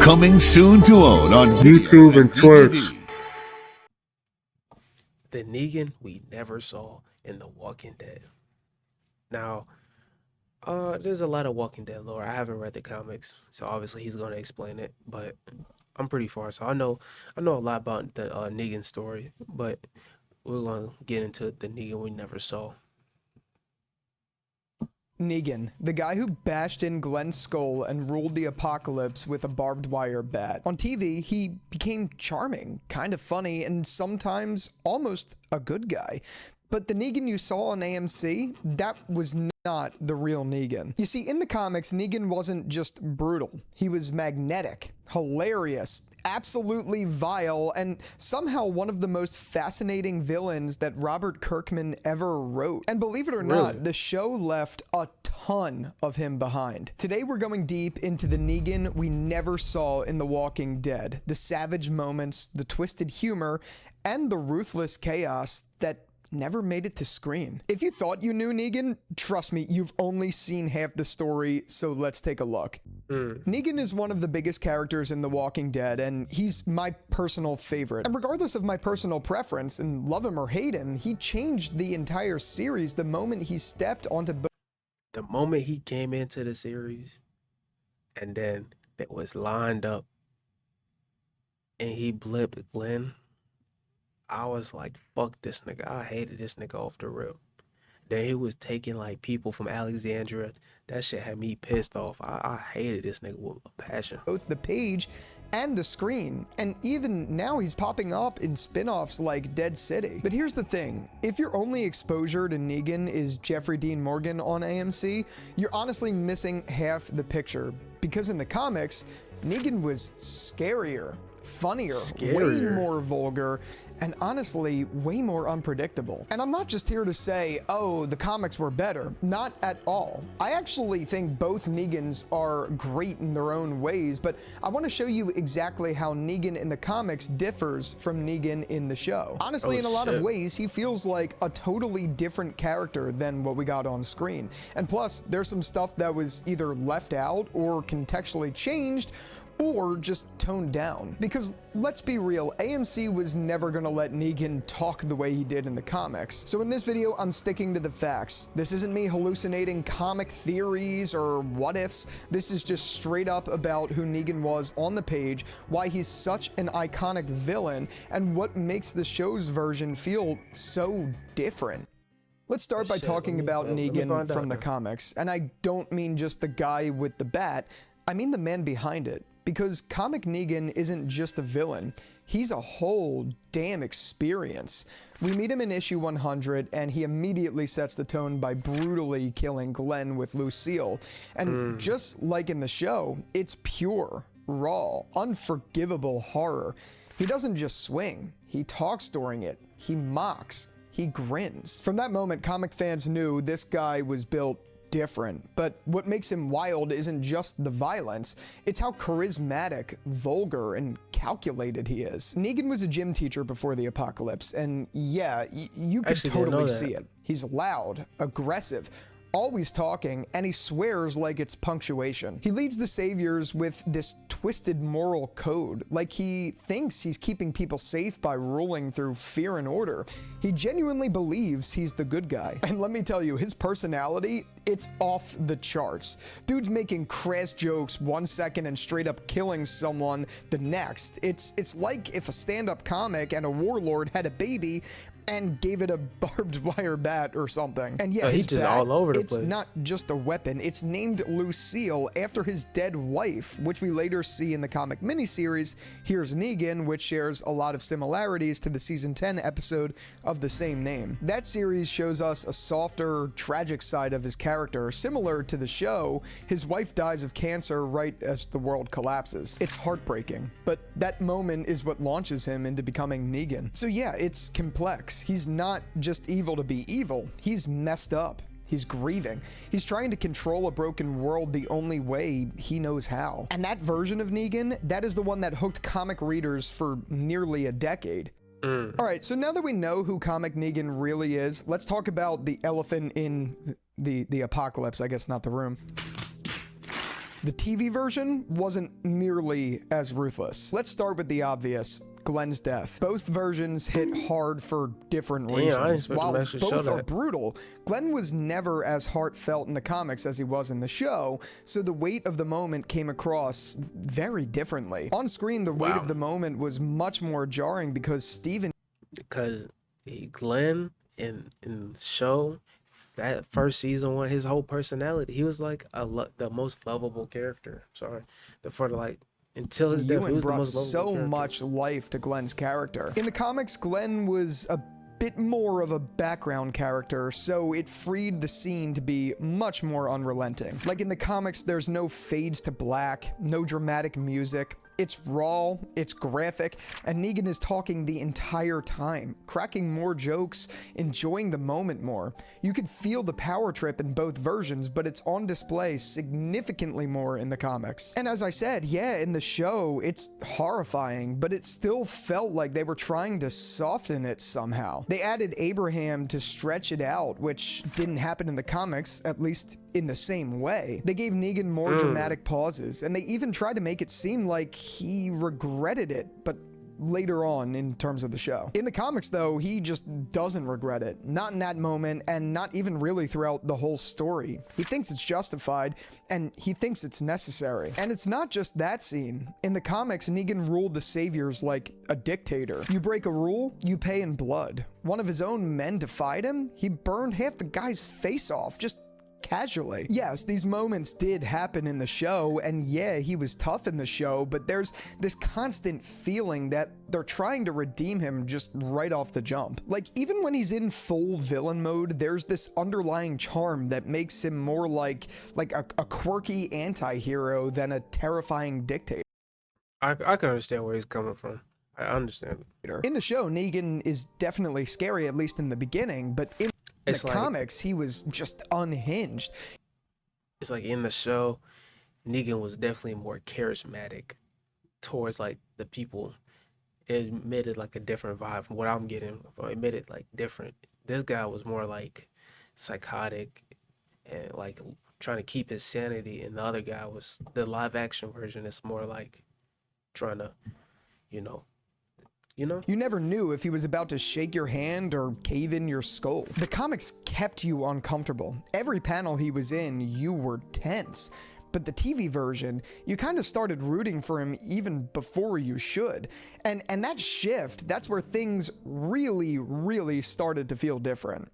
Coming soon to own on YouTube and Twitch. The Negan we never saw in The Walking Dead. Now, there's a lot of Walking Dead lore. I haven't read the comics, so obviously he's gonna explain it. But I'm pretty far, so I know a lot about the Negan story. But we're gonna get into the Negan we never saw. Negan, the guy who bashed in Glenn's skull and ruled the apocalypse with a barbed wire bat. On TV, he became charming, kind of funny, and sometimes almost a good guy. But the Negan you saw on AMC, that was not the real Negan. You see, in the comics, Negan wasn't just brutal. He was magnetic, hilarious, absolutely vile, and somehow one of the most fascinating villains that Robert Kirkman ever wrote. And believe it or not, the show left a ton of him behind. Today we're going deep into the Negan we never saw in The Walking Dead, the savage moments, the twisted humor, and the ruthless chaos that never made it to screen. If you thought you knew Negan, trust me, you've only seen half the story, so let's take a look. Negan is one of the biggest characters in The Walking Dead, and he's my personal favorite. And regardless of my personal preference, and love him or hate him, he changed the entire series the moment he stepped onto The moment he came into the series, and then it was lined up, and he blipped Glenn, I was like, fuck this nigga. I hated this nigga off the rip. Then he was taking like people from Alexandria. That shit had me pissed off. I hated this nigga with a passion. Both the page and the screen, and even now he's popping up in spin-offs like Dead City. But here's the thing, if your only exposure to Negan is Jeffrey Dean Morgan on AMC, you're honestly missing half the picture, because in the comics, Negan was scarier, funnier, way more vulgar, and honestly, way more unpredictable. And I'm not just here to say, oh, the comics were better. Not at all. I actually think both Negans are great in their own ways, but I want to show you exactly how Negan in the comics differs from Negan in the show. Honestly, in a lot of ways, he feels like a totally different character than what we got on screen. And plus, there's some stuff that was either left out or contextually changed, or just toned down. Because let's be real, AMC was never gonna let Negan talk the way he did in the comics. So in this video, I'm sticking to the facts. This isn't me hallucinating comic theories or what ifs. This is just straight up about who Negan was on the page, why he's such an iconic villain, and what makes the show's version feel so different. Let's start by talking about Negan from the comics. And I don't mean just the guy with the bat, I mean the man behind it. Because comic Negan isn't just a villain, he's a whole damn experience. We meet him in issue 100, and he immediately sets the tone by brutally killing Glenn with Lucille. And just like in the show, it's pure, raw, unforgivable horror. He doesn't just swing, he talks during it, he mocks, he grins. From that moment, comic fans knew this guy was built different. But what makes him wild isn't just the violence, it's how charismatic, vulgar, and calculated he is. Negan was a gym teacher before the apocalypse, and yeah, you could totally see it. He's loud, aggressive, always talking, and he swears like it's punctuation. He leads the Saviors with this twisted moral code, like he thinks he's keeping people safe by ruling through fear and order. He genuinely believes he's the good guy. And let me tell you, his personality, it's off the charts. Dude's making crass jokes 1 second and straight up killing someone the next. It's like if a stand-up comic and a warlord had a baby and gave it a barbed wire bat or something. And yeah, he's just all over the place. It's not just a weapon. It's named Lucille after his dead wife, which we later see in the comic miniseries Here's Negan, which shares a lot of similarities to the season 10 episode of the same name. That series shows us a softer, tragic side of his character. Similar to the show, his wife dies of cancer right as the world collapses. It's heartbreaking, but that moment is what launches him into becoming Negan. So yeah, it's complex. He's not just evil to be evil, he's messed up. He's grieving. He's trying to control a broken world the only way he knows how. And that version of Negan, that is the one that hooked comic readers for nearly a decade. Alright, so now that we know who comic Negan really is, let's talk about the elephant in the apocalypse, I guess not the room. The TV version wasn't nearly as ruthless. Let's start with the obvious. Glenn's death. Both versions hit hard for different reasons. While both are brutal, Glenn was never as heartfelt in the comics as he was in the show, so the weight of the moment came across very differently. On screen, the weight of the moment was much more jarring because Glenn in the show, that first season one, his whole personality, he was like the most lovable character. Until his death, he was the most lovable character. So much life to Glenn's character. In the comics, Glenn was a bit more of a background character, so it freed the scene to be much more unrelenting. Like in the comics, there's no fades to black, no dramatic music. It's raw, it's graphic, and Negan is talking the entire time, cracking more jokes, enjoying the moment more. You could feel the power trip in both versions, but it's on display significantly more in the comics. And as I said, yeah, in the show, it's horrifying, but it still felt like they were trying to soften it somehow. They added Abraham to stretch it out, which didn't happen in the comics, at least in the same way. They gave Negan more dramatic pauses, and they even tried to make it seem like he regretted it, but later on in terms of the show. In the comics, though, he just doesn't regret it. Not in that moment, and not even really throughout the whole story. He thinks it's justified, and he thinks it's necessary. And it's not just that scene. In the comics, Negan ruled the Saviors like a dictator. You break a rule, you pay in blood. One of his own men defied him, he burned half the guy's face off, just casually. Yes, these moments did happen in the show, and yeah, he was tough in the show, but there's this constant feeling that they're trying to redeem him just right off the jump. Like, even when he's in full villain mode, there's this underlying charm that makes him more like a quirky anti-hero than a terrifying dictator. I can understand where he's coming from. I understand. In the show, Negan is definitely scary, at least in the beginning, but in the comics, he was just unhinged. It's like in the show, Negan was definitely more charismatic towards like the people. It emitted like a different vibe from what I'm getting. It emitted like different. This guy was more like psychotic and like trying to keep his sanity, and the other guy was the live action version. It's more like trying to, you know. You never knew if he was about to shake your hand or cave in your skull. The comics kept you uncomfortable. Every panel he was in, you were tense. But the TV version, you kind of started rooting for him even before you should. And that shift, that's where things really started to feel different.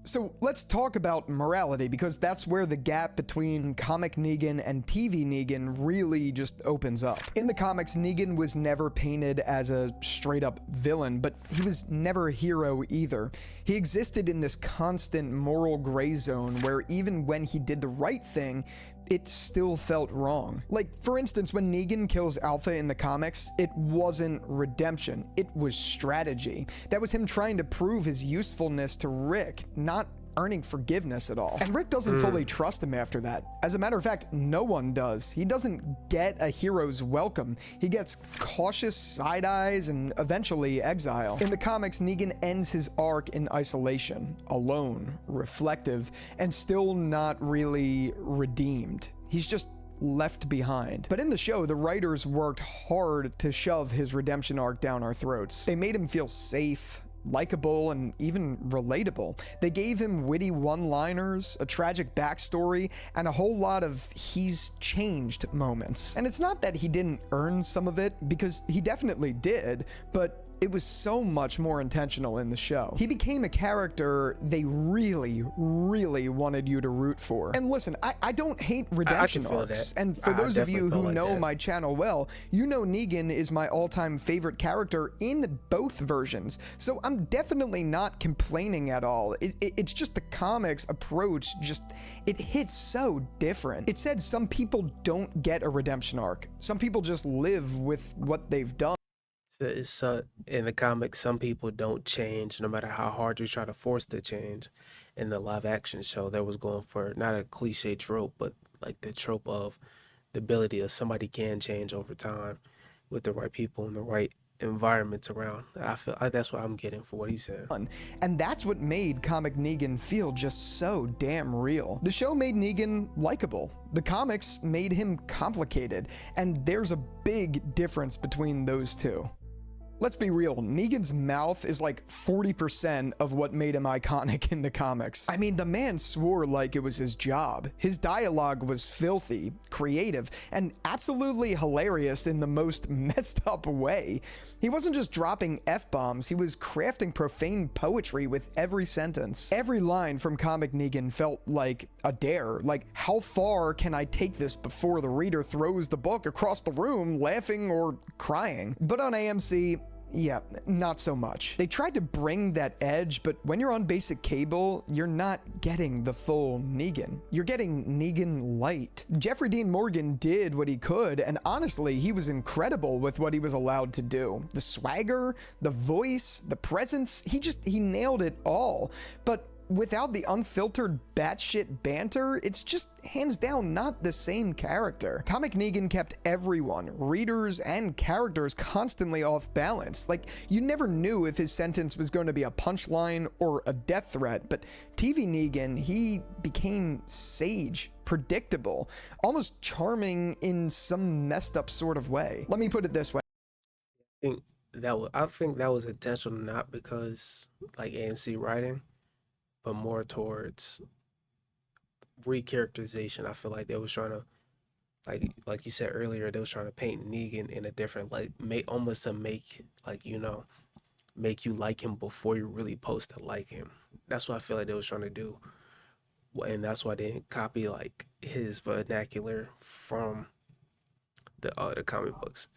So let's talk about morality, because that's where the gap between comic Negan and TV Negan really just opens up. In the comics, Negan was never painted as a straight-up villain, but he was never a hero either. He existed in this constant moral gray zone where even when he did the right thing, it still felt wrong. Like, for instance, when Negan kills Alpha in the comics, it wasn't redemption, it was strategy. That was him trying to prove his usefulness to Rick, not earning forgiveness at all. And Rick doesn't fully trust him after that. As a matter of fact, no one does. He doesn't get a hero's welcome. He gets cautious side eyes and eventually exile. In the comics, Negan ends his arc in isolation, alone, reflective, and still not really redeemed. He's just left behind. But in the show, the writers worked hard to shove his redemption arc down our throats. They made him feel safe, likable, and even relatable. They gave him witty one-liners, a tragic backstory, and a whole lot of he's changed moments. And it's not that he didn't earn some of it, because he definitely did, but it was so much more intentional in the show. He became a character they really wanted you to root for. And listen, I don't hate redemption arcs. And for those of you who know my channel well, you know Negan is my all-time favorite character in both versions. So I'm definitely not complaining at all. It's just the comics approach, it hits so different. It said some people don't get a redemption arc. Some people just live with what they've done. In the comics, some people don't change no matter how hard you try to force the change. In the live action show, that was going for not a cliche trope, but like the trope of the ability of somebody can change over time with the right people and the right environments around. I feel like that's what I'm getting for what he's saying. And that's what made Comic Negan feel just so damn real. The show made Negan likable. The comics made him complicated. And there's a big difference between those two. Let's be real, Negan's mouth is like 40% of what made him iconic in the comics. I mean, the man swore like it was his job. His dialogue was filthy, creative, and absolutely hilarious in the most messed up way. He wasn't just dropping F-bombs, he was crafting profane poetry with every sentence. Every line from Comic Negan felt like a dare, like how far can I take this before the reader throws the book across the room laughing or crying. But on AMC, yeah, not so much. They tried to bring that edge, but when you're on basic cable, you're not getting the full Negan. You're getting Negan light. Jeffrey Dean Morgan did what he could, and honestly, he was incredible with what he was allowed to do. The swagger, the voice, the presence, he nailed it all. But without the unfiltered batshit banter, it's just hands down not the same character. Comic Negan kept everyone, readers and characters, constantly off balance. Like, you never knew if his sentence was going to be a punchline or a death threat, but TV Negan, he became sage, predictable, almost charming in some messed up sort of way. Let me put it this way. I think that was intentional, not because like AMC writing, but more towards recharacterization. I feel like they was trying to, like you said earlier, they was trying to paint Negan in a different light, almost to make, like, you know, make you like him before you're really supposed to like him. That's what I feel like they was trying to do, and that's why they didn't copy like his vernacular from the comic books.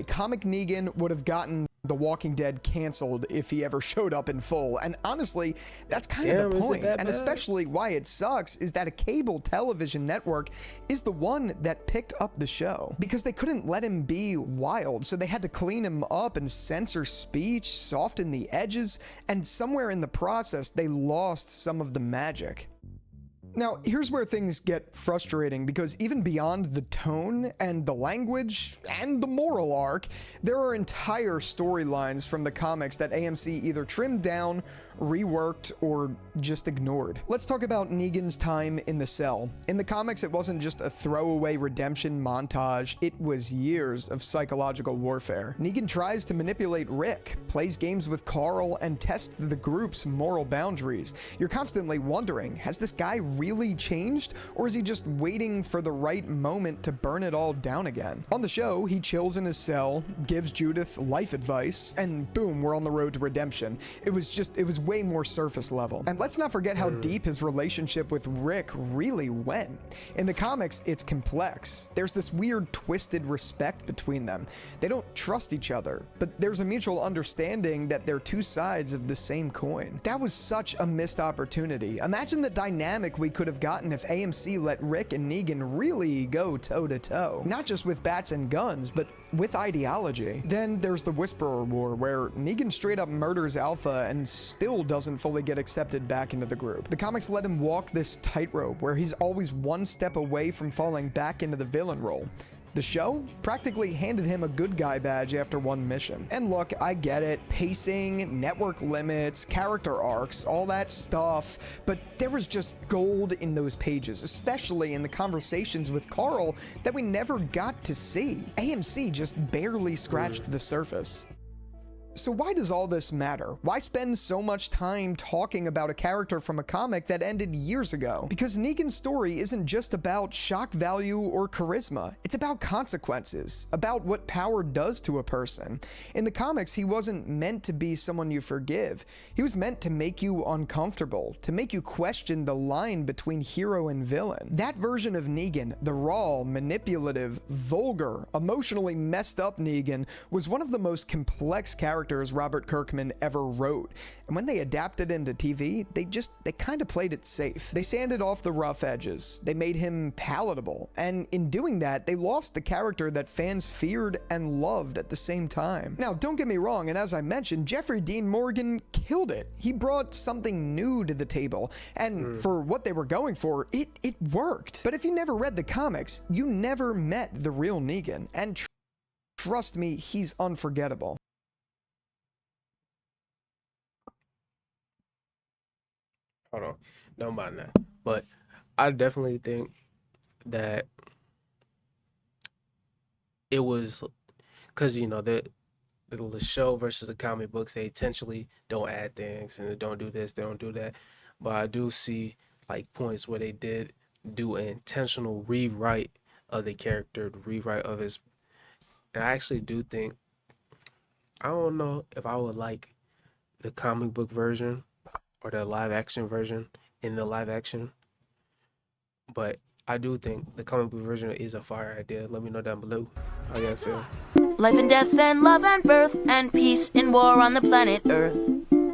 Comic Negan would have gotten The Walking Dead canceled if he ever showed up in full, and honestly, that's kind of the point. And especially why it sucks is that a cable television network is the one that picked up the show, because they couldn't let him be wild, so they had to clean him up and censor speech, soften the edges, and somewhere in the process they lost some of the magic. Now, here's where things get frustrating, because even beyond the tone and the language and the moral arc, there are entire storylines from the comics that AMC either trimmed down, reworked, or just ignored. Let's talk about Negan's time in the cell. In the comics, it wasn't just a throwaway redemption montage, it was years of psychological warfare. Negan tries to manipulate Rick, plays games with Carl, and tests the group's moral boundaries. You're constantly wondering, has this guy really changed, or is he just waiting for the right moment to burn it all down again? On the show, he chills in his cell, gives Judith life advice, and boom, we're on the road to redemption. It was way more surface level. And let's not forget how deep his relationship with Rick really went. In the comics, it's complex. There's this weird twisted respect between them. They don't trust each other, but there's a mutual understanding that they're two sides of the same coin. That was such a missed opportunity. Imagine the dynamic we could have gotten if AMC let Rick and Negan really go toe-to-toe. Not just with bats and guns, but with ideology. Then there's the Whisperer War, where Negan straight up murders Alpha and still doesn't fully get accepted back into the group. The comics let him walk this tightrope where he's always one step away from falling back into the villain role. The show practically handed him a good guy badge after one mission. And look, I get it, pacing, network limits, character arcs, all that stuff, but there was just gold in those pages, especially in the conversations with Carl that we never got to see. AMC just barely scratched the surface. So why does all this matter? Why spend so much time talking about a character from a comic that ended years ago? Because Negan's story isn't just about shock value or charisma. It's about consequences, about what power does to a person. In the comics, he wasn't meant to be someone you forgive. He was meant to make you uncomfortable, to make you question the line between hero and villain. That version of Negan, the raw, manipulative, vulgar, emotionally messed up Negan, was one of the most complex characters Robert Kirkman ever wrote. And when they adapted into TV, they kind of played it safe. They sanded off the rough edges. They made him palatable. And in doing that, they lost the character that fans feared and loved at the same time. Now, don't get me wrong, and as I mentioned, Jeffrey Dean Morgan killed it. He brought something new to the table. And for what they were going for, it worked. But if you never read the comics, you never met the real Negan. And trust me, he's unforgettable. Hold on, don't mind that. But I definitely think that it was because the show versus the comic books, they intentionally don't add things and they don't do this, they don't do that. But I do see like points where they did do an intentional rewrite of the character, the rewrite of his. And I actually do think, I don't know if I would like the comic book version or the live action version in the live action, but I do think the comic book version is a fire idea. Let me know down below how you guys feel. Life and death and love and birth and peace and war on the planet Earth.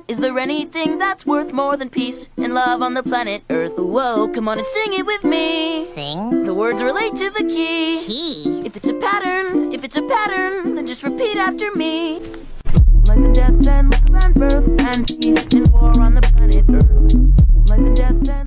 Is there anything that's worth more than peace and love on the planet Earth? Whoa, come on and sing it with me. Sing? The words relate to the key. Key? If it's a pattern, then just repeat after me. Life and death and love and birth and peace and war on the planet Earth. Life and death and